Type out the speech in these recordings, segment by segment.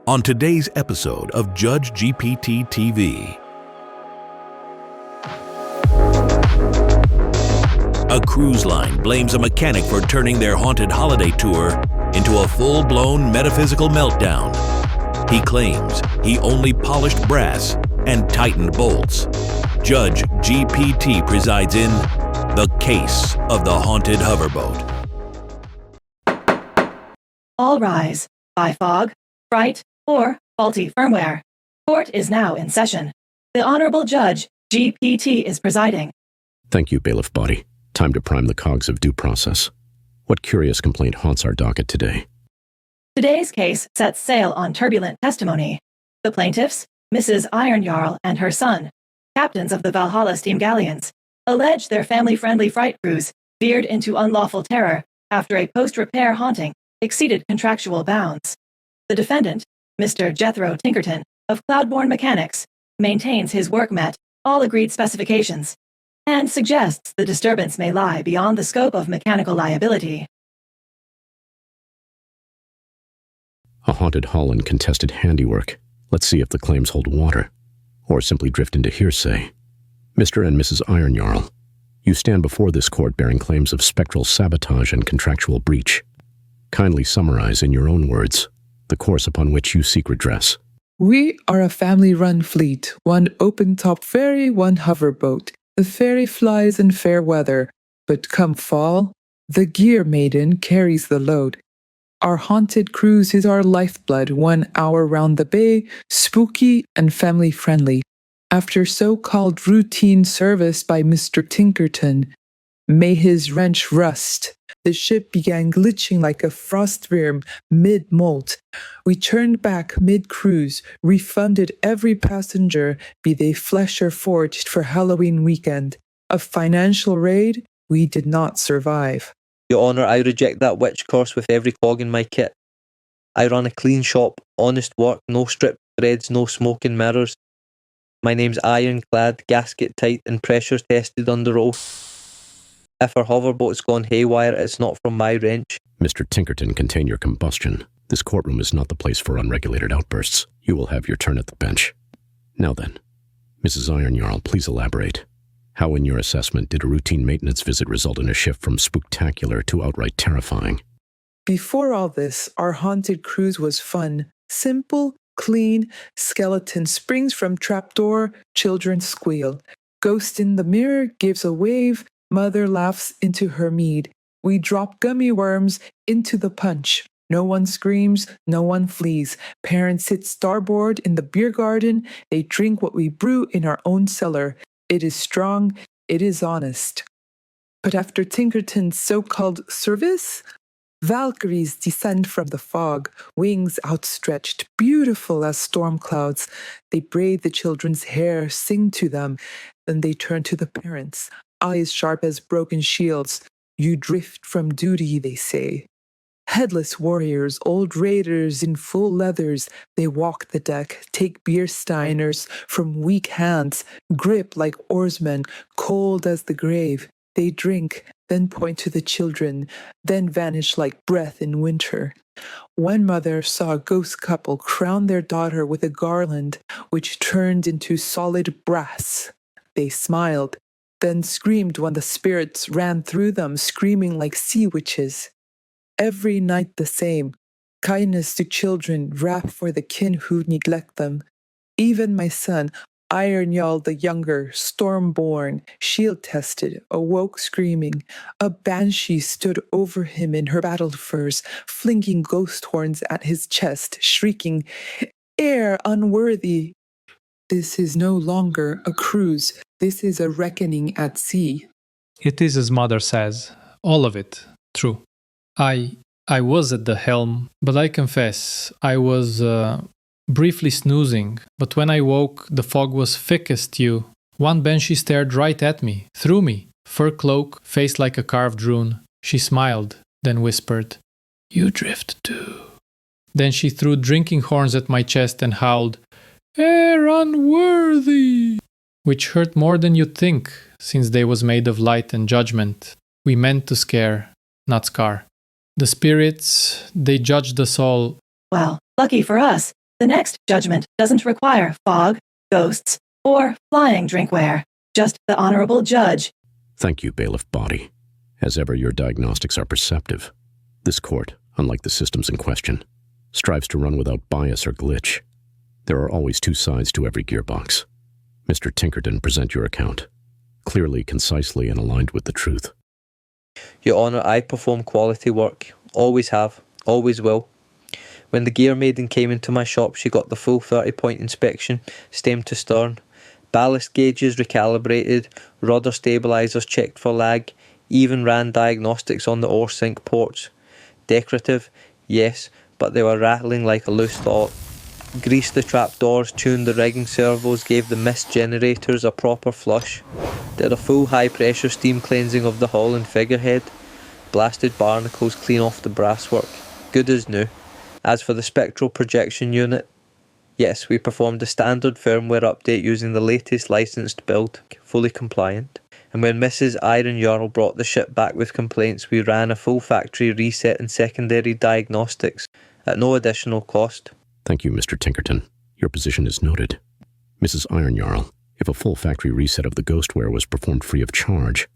on today's episode of Judge GPT TV. A cruise line blames a mechanic for turning their haunted holiday tour into a full-blown metaphysical meltdown. He claims he only polished brass and tightened bolts. Judge GPT presides in The Case of the Haunted Hoverboat. All rise. By fog, fright, or faulty firmware. Court is now in session. The Honorable Judge GPT is presiding. Thank you, Bailiff Body. Time to prime the cogs of due process. What curious complaint haunts our docket today? Today's case sets sail on turbulent testimony. The plaintiffs, Mrs. Iron Jarl and her son, captains of the Valhalla steam galleons, allege their family-friendly fright cruise veered into unlawful terror after a post-repair haunting exceeded contractual bounds. The defendant, Mr. Jethro Tinkerton of Cloudborne Mechanics, maintains his work met all agreed specifications and suggests the disturbance may lie beyond the scope of mechanical liability. A haunted hall and contested handiwork. Let's see if the claims hold water, or simply drift into hearsay. Mr. and Mrs. Iron Jarl, you stand before this court bearing claims of spectral sabotage and contractual breach. Kindly summarize in your own words the course upon which you seek redress. We are a family-run fleet, one open-top ferry, one hoverboat. The ferry flies in fair weather, but come fall, the gear maiden carries the load. Our haunted cruise is our lifeblood, 1 hour round the bay, spooky and family-friendly. After so-called routine service by Mr. Tinkerton, may his wrench rust. The ship began glitching like a frostworm mid-molt. We turned back mid-cruise, refunded every passenger, be they flesh or forged, for Halloween weekend. A financial raid, we did not survive. Your Honour, I reject that witch course with every cog in my kit. I run a clean shop, honest work, no stripped threads, no smoke and mirrors. My name's ironclad, gasket tight and pressure tested under oath. If our hoverboat's gone haywire, it's not from my wrench. Mr. Tinkerton, contain your combustion. This courtroom is not the place for unregulated outbursts. You will have your turn at the bench. Now then, Mrs. Iron Jarl, please elaborate. How, in your assessment, did a routine maintenance visit result in a shift from spooktacular to outright terrifying? Before all this, our haunted cruise was fun. Simple, clean, skeleton springs from trapdoor, children squeal. Ghost in the mirror gives a wave, mother laughs into her mead. We drop gummy worms into the punch. No one screams, no one flees. Parents sit starboard in the beer garden. They drink what we brew in our own cellar. It is strong, it is honest. But after Tinkerton's so-called service, Valkyries descend from the fog, wings outstretched, beautiful as storm clouds. They braid the children's hair, sing to them. Then they turn to the parents, eyes sharp as broken shields. You drift from duty, they say. Headless warriors, old raiders in full leathers, they walk the deck, take beer steiners from weak hands, grip like oarsmen, cold as the grave. They drink, then point to the children, then vanish like breath in winter. One mother saw a ghost couple crown their daughter with a garland, which turned into solid brass. They smiled, then screamed when the spirits ran through them, screaming like sea witches. Every night the same, kindness to children, wrath for the kin who neglect them. Even my son, Iron Jarl the younger, storm-born, shield-tested, awoke screaming. A banshee stood over him in her battle furs, flinging ghost horns at his chest, shrieking, "Air unworthy!" This is no longer a cruise. This is a reckoning at sea. It is as mother says, all of it, true. I was at the helm, but I confess, I was briefly snoozing, but when I woke, the fog was thick as stew. One banshee stared right at me, through me, fur cloak, face like a carved rune. She smiled, then whispered, "You drift too." Then she threw drinking horns at my chest and howled, "Air unworthy!" Which hurt more than you'd think, since they was made of light and judgment. We meant to scare, not scar. The spirits, they judged us all. Well, lucky for us, The next judgment doesn't require fog, ghosts, or flying drinkware. Just the honorable judge. Thank you, Bailiff Body. As ever, your diagnostics are perceptive. This court, unlike the systems in question, strives to run without bias or glitch. There are always two sides to every gearbox. Mr. Tinkerton, present your account. Clearly, concisely, and aligned with the truth. Your Honour, I perform quality work. Always have. Always will. When the gear maiden came into my shop, she got the full 30-point inspection, stem to stern. Ballast gauges recalibrated, rudder stabilisers checked for lag, even ran diagnostics on the ore sink ports. Decorative, yes, but they were rattling like a loose thought. Greased the trapdoors, tuned the rigging servos, gave the mist generators a proper flush. Did a full high pressure steam cleansing of the hull and figurehead. Blasted barnacles clean off the brasswork. Good as new. As for the spectral projection unit, yes, we performed a standard firmware update using the latest licensed build, fully compliant. And when Mrs. Iron Jarl brought the ship back with complaints, we ran a full factory reset and secondary diagnostics at no additional cost. Thank you, Mr. Tinkerton. Your position is noted. Mrs. Iron Jarl, if a full factory reset of the ghostware was performed free of charge,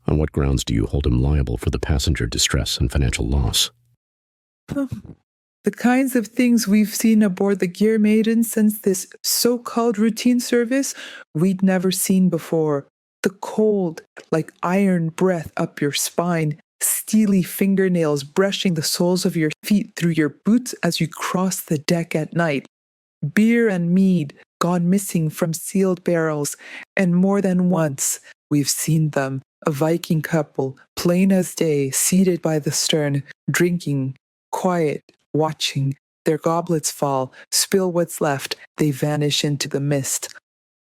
on what grounds do you hold him liable for the passenger distress and financial loss? The kinds of things we've seen aboard the Gear Maiden since this so-called routine service, we'd never seen before. The cold, like iron breath up your spine, steely fingernails brushing the soles of your feet through your boots as you cross the deck at night. Beer and mead gone missing from sealed barrels, and more than once we've seen them, a Viking couple, plain as day, seated by the stern, drinking, quiet, watching, their goblets fall, spill what's left, they vanish into the mist.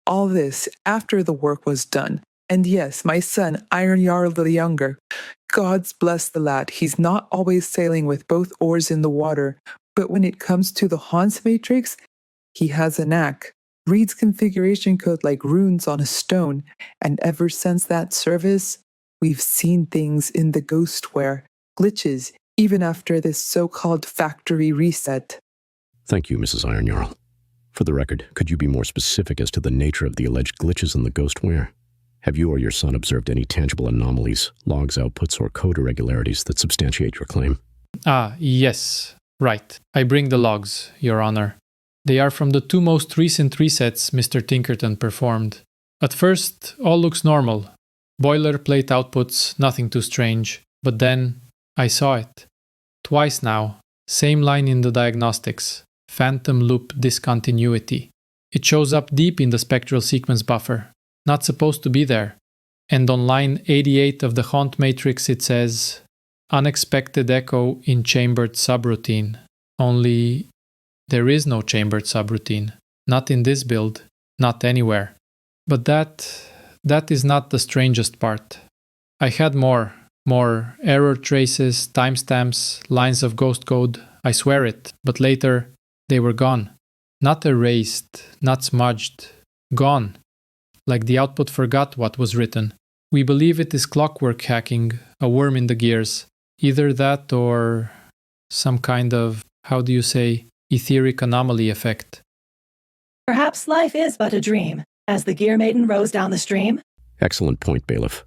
All this after the work was done. And yes, my son, Iron Jarl the Younger, God's bless the lad, he's not always sailing with both oars in the water, but when it comes to the Hans matrix, he has a knack, reads configuration code like runes on a stone, and ever since that service, we've seen things in the ghostware, glitches, even after this so-called factory reset. Thank you, Mrs. Iron Jarl. For the record, could you be more specific as to the nature of the alleged glitches in the ghostware? Have you or your son observed any tangible anomalies, logs, outputs, or code irregularities that substantiate your claim? Yes. Right. I bring the logs, Your Honor. They are from the two most recent resets Mr. Tinkerton performed. At first, all looks normal. Boilerplate outputs, nothing too strange. But then, I saw it. Twice now. Same line in the diagnostics. Phantom loop discontinuity. It shows up deep in the spectral sequence buffer. Not supposed to be there. And on line 88 of the haunt matrix it says, unexpected echo in chambered subroutine. Only, there is no chambered subroutine. Not in this build. Not anywhere. But that is not the strangest part. I had more error traces, timestamps, lines of ghost code. I swear it. But later, they were gone. Not erased, not smudged. Gone. Like the output forgot what was written. We believe it is clockwork hacking, a worm in the gears. Either that or some kind of, etheric anomaly effect. Perhaps life is but a dream, as the Gear Maiden rows down the stream. Excellent point, Bailiff.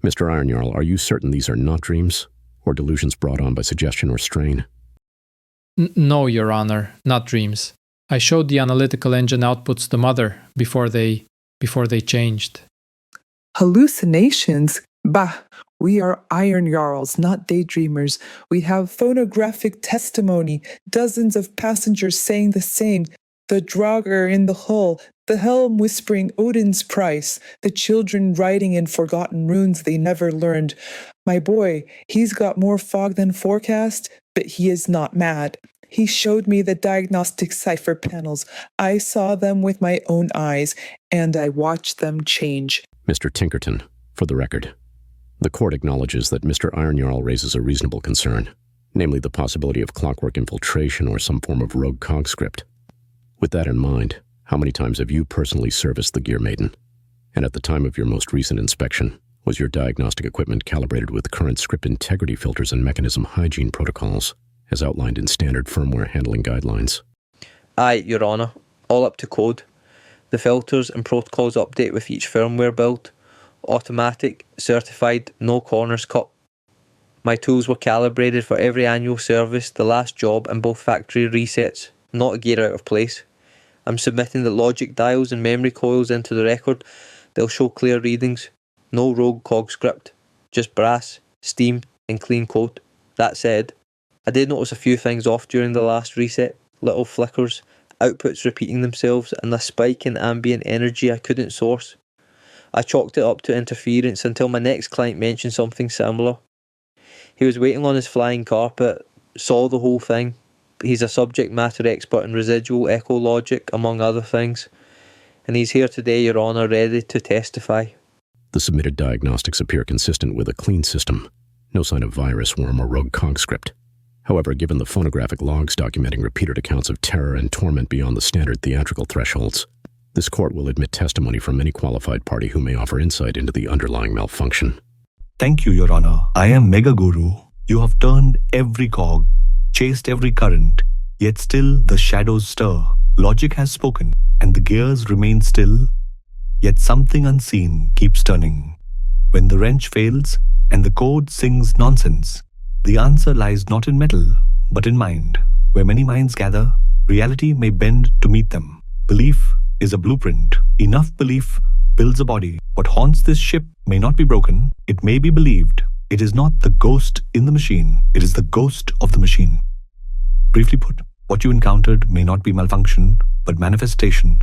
Mr. Iron Jarl, are you certain these are not dreams, or delusions brought on by suggestion or strain? No, Your Honor, not dreams. I showed the analytical engine outputs to Mother before they changed. Hallucinations? Bah, we are Iron Jarls, not daydreamers. We have phonographic testimony, dozens of passengers saying the same. The Draugr in the hull, the helm whispering Odin's price, the children writing in forgotten runes they never learned. My boy, he's got more fog than forecast, but he is not mad. He showed me the diagnostic cipher panels. I saw them with my own eyes, and I watched them change. Mr. Tinkerton, for the record, the court acknowledges that Mr. Iron Jarl raises a reasonable concern, namely the possibility of clockwork infiltration or some form of rogue cog script. With that in mind, how many times have you personally serviced the Gear Maiden? And at the time of your most recent inspection, was your diagnostic equipment calibrated with current script integrity filters and mechanism hygiene protocols, as outlined in standard firmware handling guidelines? Aye, Your Honour. All up to code. The filters and protocols update with each firmware build. Automatic, certified, no corners cut. My tools were calibrated for every annual service, the last job and both factory resets. Not a gear out of place. I'm submitting the logic dials and memory coils into the record. They'll show clear readings. No rogue cog script. Just brass, steam and clean code. That said, I did notice a few things off during the last reset. Little flickers, outputs repeating themselves and a spike in ambient energy I couldn't source. I chalked it up to interference until my next client mentioned something similar. He was waiting on his flying carpet, saw the whole thing. He's a subject matter expert in residual echo logic, among other things. And he's here today, Your Honour, ready to testify. The submitted diagnostics appear consistent with a clean system. No sign of virus, worm, or rogue cog script. However, given the phonographic logs documenting repeated accounts of terror and torment beyond the standard theatrical thresholds, this court will admit testimony from any qualified party who may offer insight into the underlying malfunction. Thank you, Your Honour. I am Mega Guru. You have turned every cog, chased every current, yet still the shadows stir. Logic has spoken, and the gears remain still, yet something unseen keeps turning. When the wrench fails, and the code sings nonsense, the answer lies not in metal, but in mind. Where many minds gather, reality may bend to meet them. Belief is a blueprint. Enough belief builds a body. What haunts this ship may not be broken, it may be believed. It is not the ghost in the machine, it is the ghost of the machine. Briefly put, what you encountered may not be malfunction, but manifestation.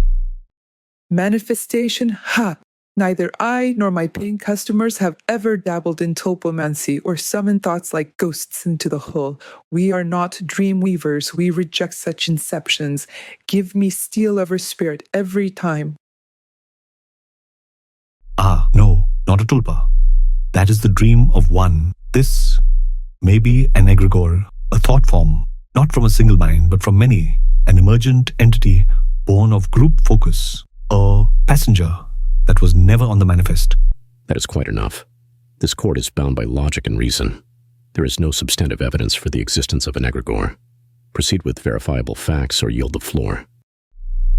Manifestation? Ha! Neither I nor my paying customers have ever dabbled in topomancy or summoned thoughts like ghosts into the hull. We are not dream weavers. We reject such inceptions. Give me steel over spirit every time. Ah, no, not a tulpa. That is the dream of one. This may be an egregore, a thought form, not from a single mind, but from many, an emergent entity born of group focus, a passenger that was never on the manifest. That is quite enough. This court is bound by logic and reason. There is no substantive evidence for the existence of an egregore. Proceed with verifiable facts or yield the floor.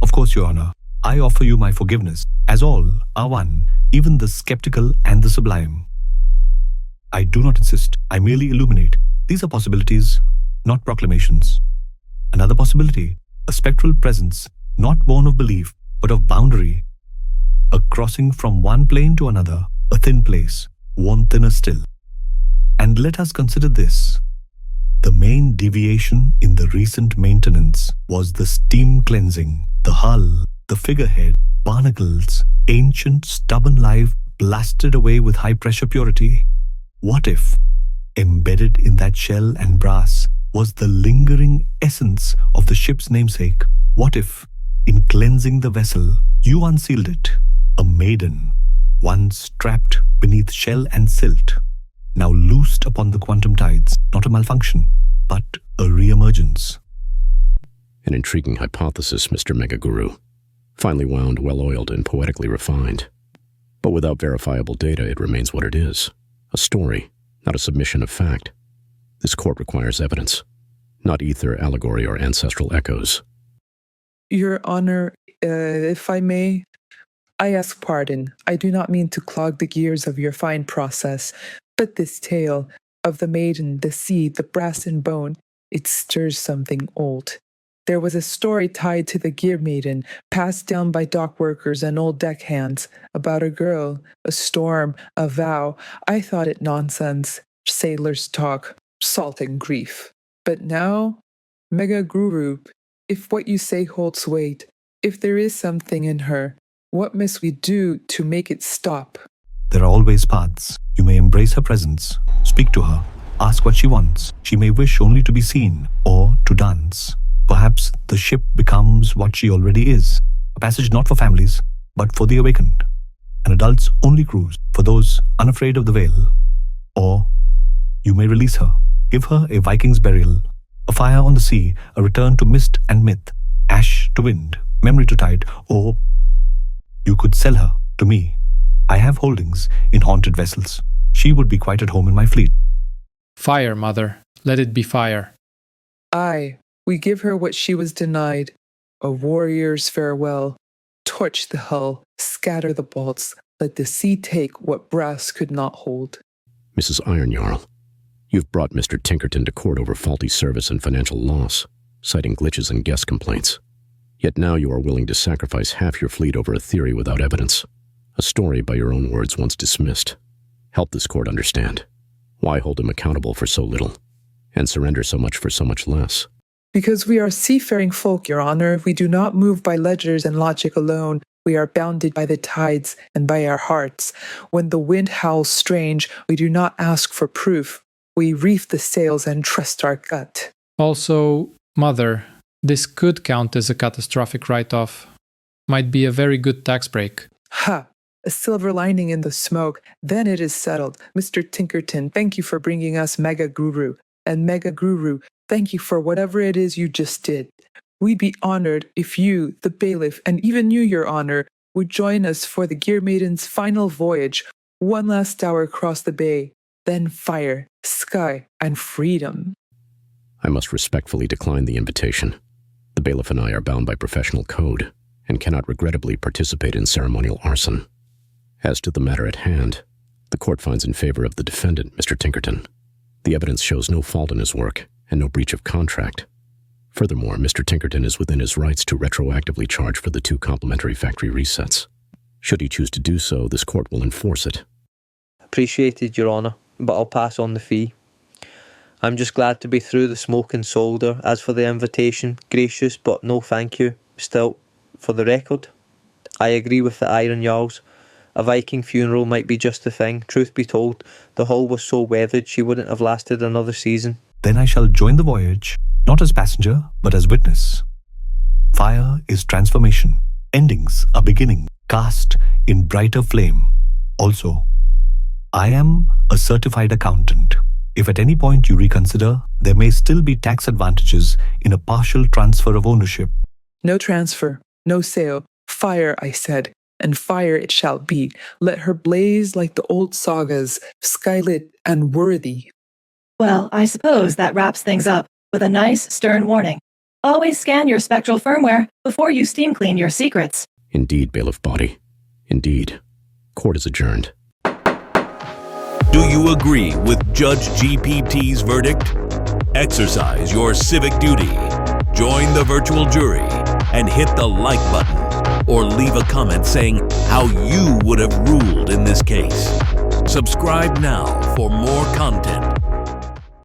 Of course, Your Honour. I offer you my forgiveness, as all are one, even the skeptical and the sublime. I do not insist, I merely illuminate. These are possibilities, not proclamations. Another possibility, a spectral presence, not born of belief, but of boundary. A crossing from one plane to another, a thin place, one thinner still. And let us consider this. The main deviation in the recent maintenance was the steam cleansing, the hull, the figurehead, barnacles, ancient stubborn life blasted away with high-pressure purity. What if, embedded in that shell and brass, was the lingering essence of the ship's namesake? What if, in cleansing the vessel, you unsealed it? A maiden, once trapped beneath shell and silt, now loosed upon the quantum tides, not a malfunction, but a re-emergence. An intriguing hypothesis, Mr. Megaguru. Finely wound, well-oiled, and poetically refined. But without verifiable data, it remains what it is. A story, not a submission of fact. This court requires evidence, not ether, allegory, or ancestral echoes. Your Honor, if I may, I ask pardon. I do not mean to clog the gears of your fine process, but this tale of the maiden, the sea, the brass and bone, it stirs something old. There was a story tied to the gear maiden, passed down by dock workers and old deckhands, about a girl, a storm, a vow. I thought it nonsense, sailors' talk, salt and grief. But now, Mega Guru, if what you say holds weight, if there is something in her, what must we do to make it stop? There are always paths. You may embrace her presence, speak to her, ask what she wants. She may wish only to be seen or to dance. Perhaps the ship becomes what she already is, a passage not for families, but for the awakened, an adult's only cruise for those unafraid of the veil. Or you may release her, give her a Viking's burial, a fire on the sea, a return to mist and myth, ash to wind, memory to tide, or you could sell her to me. I have holdings in haunted vessels. She would be quite at home in my fleet. Fire, mother. Let it be fire. Aye, we give her what she was denied. A warrior's farewell. Torch the hull, scatter the bolts, let the sea take what brass could not hold. Mrs. Ironjarl, you've brought Mr. Tinkerton to court over faulty service and financial loss, citing glitches and guest complaints. Yet now you are willing to sacrifice half your fleet over a theory without evidence, a story by your own words once dismissed. Help this court understand. Why hold him accountable for so little, and surrender so much for so much less? Because we are seafaring folk, Your Honor, we do not move by ledgers and logic alone. We are bounded by the tides and by our hearts. When the wind howls strange, we do not ask for proof. We reef the sails and trust our gut. Also, Mother, this could count as a catastrophic write-off. Might be a very good tax break. Ha! A silver lining in the smoke. Then it is settled. Mr. Tinkerton, thank you for bringing us Mega Guru. And Mega Guru, thank you for whatever it is you just did. We'd be honored if you, the bailiff, and even you, Your Honor, would join us for the Gear Maiden's final voyage, one last hour across the bay, then fire, sky, and freedom. I must respectfully decline the invitation. The bailiff and I are bound by professional code, and cannot regrettably participate in ceremonial arson. As to the matter at hand, the court finds in favor of the defendant, Mr. Tinkerton. The evidence shows no fault in his work, and no breach of contract. Furthermore, Mr. Tinkerton is within his rights to retroactively charge for the 2 complimentary factory resets. Should he choose to do so, this court will enforce it. Appreciated, Your Honour, but I'll pass on the fee. I'm just glad to be through the smoke and solder. As for the invitation, gracious, but no thank you. Still, for the record, I agree with the Iron Jarls. A Viking funeral might be just the thing. Truth be told, the hull was so weathered she wouldn't have lasted another season. Then I shall join the voyage, not as passenger, but as witness. Fire is transformation. Endings are beginning, cast in brighter flame. Also, I am a certified accountant. If at any point you reconsider, there may still be tax advantages in a partial transfer of ownership. No transfer, no sale. Fire, I said, and fire it shall be. Let her blaze like the old sagas, skylit and worthy. Well, I suppose that wraps things up with a nice, stern warning. Always scan your spectral firmware before you steam clean your secrets. Indeed, Bailiff Body. Indeed. Court is adjourned. Do you agree with Judge GPT's verdict? Exercise your civic duty. Join the virtual jury and hit the like button, or leave a comment saying how you would have ruled in this case. Subscribe now for more content